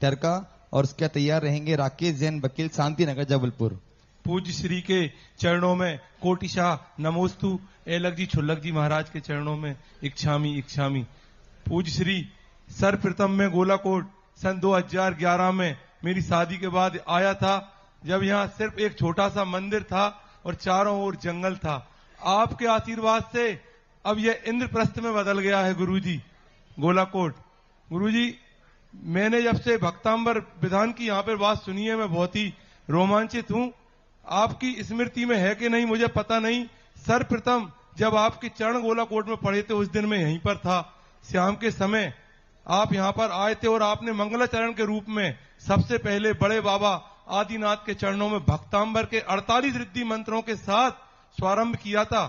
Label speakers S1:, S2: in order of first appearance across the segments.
S1: टरका और उसके तैयार रहेंगे राकेश जैन वकील, शांति नगर, जबलपुर।
S2: पूज्य श्री के चरणों में कोटिशाह नमोस्तु। एलक जी छुल्लक जी महाराज के चरणों में इच्छामी इच्छामी। पूज्य श्री सर्वप्रथम में गोलाकोट सन 2011 में मेरी शादी के बाद आया था, जब यहाँ सिर्फ एक छोटा सा मंदिर था और चारों ओर जंगल था। आपके आशीर्वाद से अब यह इंद्रप्रस्थ में बदल गया है गुरुजी, गोलाकोट। गुरुजी, मैंने जब से भक्तांबर विधान की यहाँ पर बात सुनी है, मैं बहुत ही रोमांचित हूँ। आपकी स्मृति में है कि नहीं मुझे पता नहीं। सर्वप्रथम जब आपके चरण गोलाकोट में पड़े थे उस दिन मैं यहीं पर था। शाम के समय आप यहां पर आए थे और आपने मंगलाचरण के रूप में सबसे पहले बड़े बाबा आदिनाथ के चरणों में भक्तांबर के 48 रिद्धि मंत्रों के साथ स्वारंभ किया था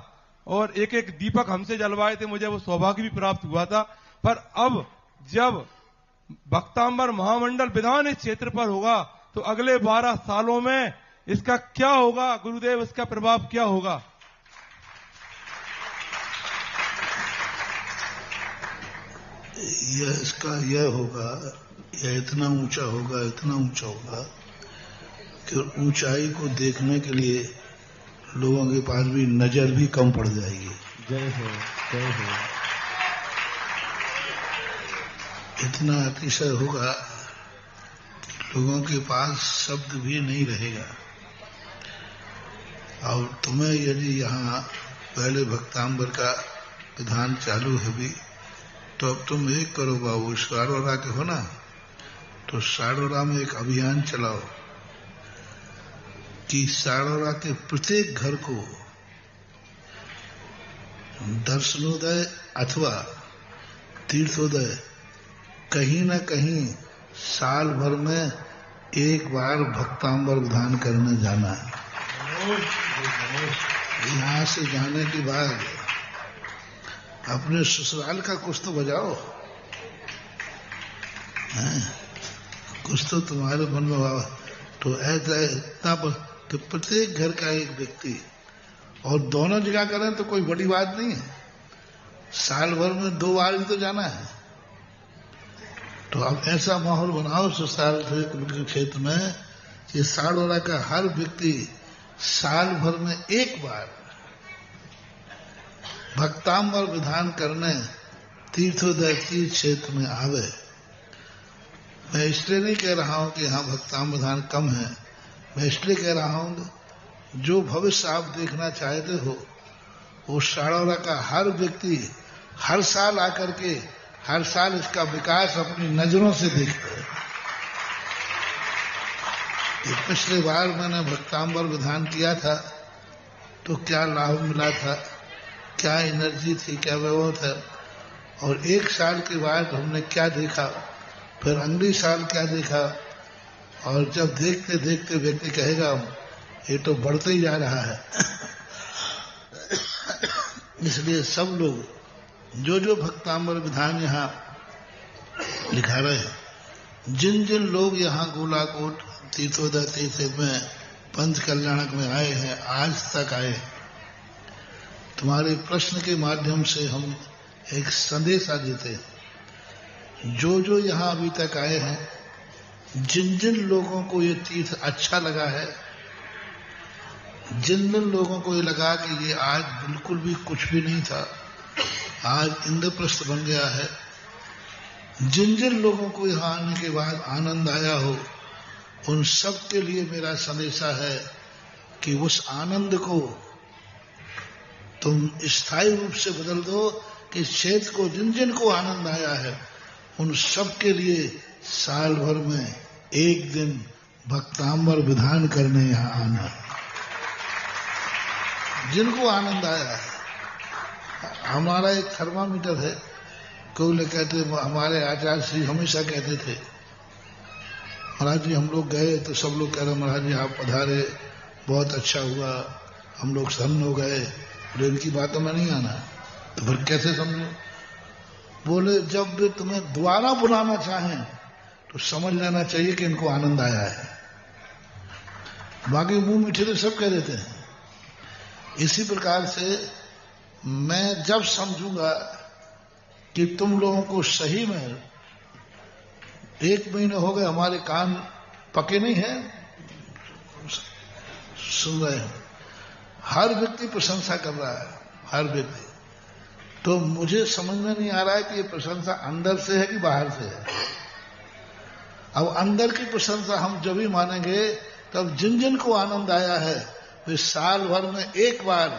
S2: और एक एक दीपक हमसे जलवाए थे। मुझे वो सौभाग्य भी प्राप्त हुआ था। पर अब जब भक्तांबर महामंडल विधान इस क्षेत्र पर होगा तो अगले 12 सालों में इसका क्या होगा गुरुदेव, इसका प्रभाव क्या होगा?
S3: यह होगा, यह इतना ऊंचा होगा, इतना ऊंचा होगा कि ऊंचाई को देखने के लिए लोगों के पास भी नजर भी कम पड़ जाएगी।
S1: जय हो, जय हो।
S3: इतना अतिशय होगा लोगों के पास शब्द भी नहीं रहेगा। और तुम्हें यदि यहाँ पहले भक्तांबर का विधान चालू है भी, तो अब तुम एक करो बाबू, साड़ोरा के हो ना, तो साड़ोरा में एक अभियान चलाओ कि साड़ोरा के प्रत्येक घर को दर्शनोदय अथवा तीर्थोदय कहीं न कहीं साल भर में एक बार भक्तांबर विधान करने जाना है। यहाँ से जाने के बाद अपने ससुराल का कुछ तो बजाओ, कुछ तो तुम्हारे मन में भाव। तो ऐसा इतना तो प्रत्येक घर का एक व्यक्ति, और दोनों जगह करें तो कोई बड़ी बात नहीं है। साल भर में 2 बार ही तो जाना है। तो अब ऐसा माहौल बनाओ ससुराल के क्षेत्र में कि साड़ोरा का हर व्यक्ति साल भर में एक बार भक्तांबर विधान करने तीर्थोदय तीर्थ क्षेत्र में आवे। मैं इसलिए नहीं कह रहा हूं कि यहाँ भक्तांबर विधान कम है, मैं इसलिए कह रहा हूं जो भविष्य आप देखना चाहते हो वो साड़ोरा का हर व्यक्ति हर साल आकर के हर साल इसका विकास अपनी नजरों से देखता है। पिछले बार मैंने भक्तांबर विधान किया था तो क्या लाभ मिला था, क्या एनर्जी थी, क्या व्यवहार था, और एक साल के बाद हमने क्या देखा, फिर अगले साल क्या देखा, और जब देखते देखते व्यक्ति कहेगा ये तो बढ़ते ही जा रहा है। इसलिए सब लोग जो जो भक्तांबर विधान यहाँ लिखा रहे हैं, जिन जिन लोग यहाँ गोलाकोट तीर्थोदय तीर्थ में पंच कल्याणक में आए हैं, आज तक आए, तुम्हारे प्रश्न के माध्यम से हम एक संदेशा देते हैं। जो जो यहाँ अभी तक आए हैं, जिन जिन लोगों को ये तीर्थ अच्छा लगा है, जिन जिन लोगों को ये लगा कि ये आज बिल्कुल भी कुछ भी नहीं था, आज इंद्रप्रस्थ बन गया है, जिन जिन लोगों को यहाँ आने के बाद आनंद आया हो, उन सब के लिए मेरा संदेशा है कि उस आनंद को तुम स्थायी रूप से बदल दो कि क्षेत्र को जिन जिन को आनंद आया है उन सब के लिए साल भर में एक दिन भक्तांबर विधान करने यहाँ आना है। जिनको आनंद आया है, हमारा एक थर्मामीटर है। कोई कहते, हमारे आचार्य श्री हमेशा कहते थे, महाराज जी हम लोग गए तो सब लोग कह रहे महाराज जी आप पधारे, बहुत अच्छा हुआ, हम लोग सन्न हो गए, और इनकी बातों में नहीं आना। तो फिर कैसे समझो? बोले जब भी तुम्हें दोबारा बुलाना चाहें तो समझ लेना चाहिए कि इनको आनंद आया है। बाकी मुंह मीठे तो सब कह देते हैं। इसी प्रकार से मैं जब समझूंगा कि तुम लोगों को सही में 1 महीने हो गए, हमारे कान पके नहीं है, सुन रहे हैं। हर व्यक्ति प्रशंसा कर रहा है, हर व्यक्ति। तो मुझे समझ में नहीं आ रहा है कि ये प्रशंसा अंदर से है कि बाहर से है। अब अंदर की प्रशंसा हम जब भी मानेंगे तब जिन जिन को आनंद आया है वे साल भर में एक बार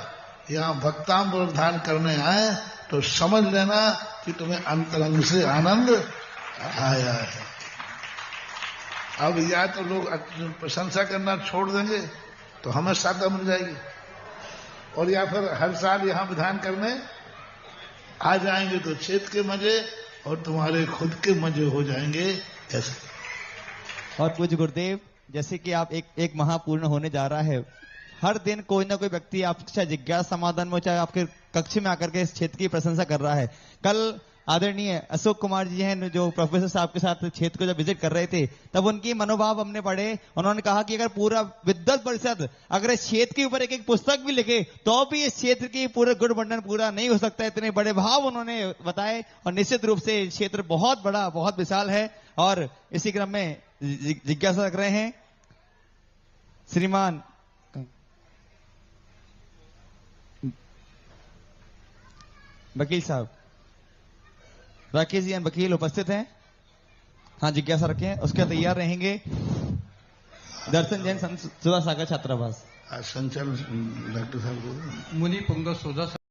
S3: यहां भक्तामृत दान करने आए तो समझ लेना कि तुम्हें अंतरंग से आनंद आया है। अब या तो लोग प्रशंसा करना छोड़ देंगे तो हमें साधा मिल जाएगी, और या फिर हर साल यहां विधान करने आ जाएंगे तो क्षेत्र के मजे और तुम्हारे खुद के मजे हो जाएंगे। ऐसे
S1: और पूज्य गुरुदेव, जैसे कि आप एक महापूर्ण होने जा रहा है, हर दिन कोई ना कोई व्यक्ति आपके चाहे जिज्ञासा समाधान में चाहे आपके कक्ष में आकर के इस क्षेत्र की प्रशंसा कर रहा है। कल आदरणीय अशोक कुमार जी हैं जो प्रोफेसर साहब के साथ क्षेत्र को जब विजिट कर रहे थे तब उनकी मनोभाव हमने पढ़े। उन्होंने कहा कि अगर पूरा विद्वत परिषद अगर इस क्षेत्र के ऊपर एक पुस्तक भी लिखे तो भी इस क्षेत्र की पूरा गुण वर्णन पूरा नहीं हो सकता। इतने बड़े भाव उन्होंने बताए और निश्चित रूप से क्षेत्र बहुत बड़ा बहुत विशाल है। और इसी क्रम में जिज्ञासा रख रहे हैं श्रीमान वकील साहब, राकेश जी वकील उपस्थित हैं। हाँ, जिज्ञासा रखें, उसके तैयार रहेंगे। दर्शन जैन सुधा सागर छात्रावास।
S3: संचालन डॉक्टर साहब
S4: मुनि पुंग सुधा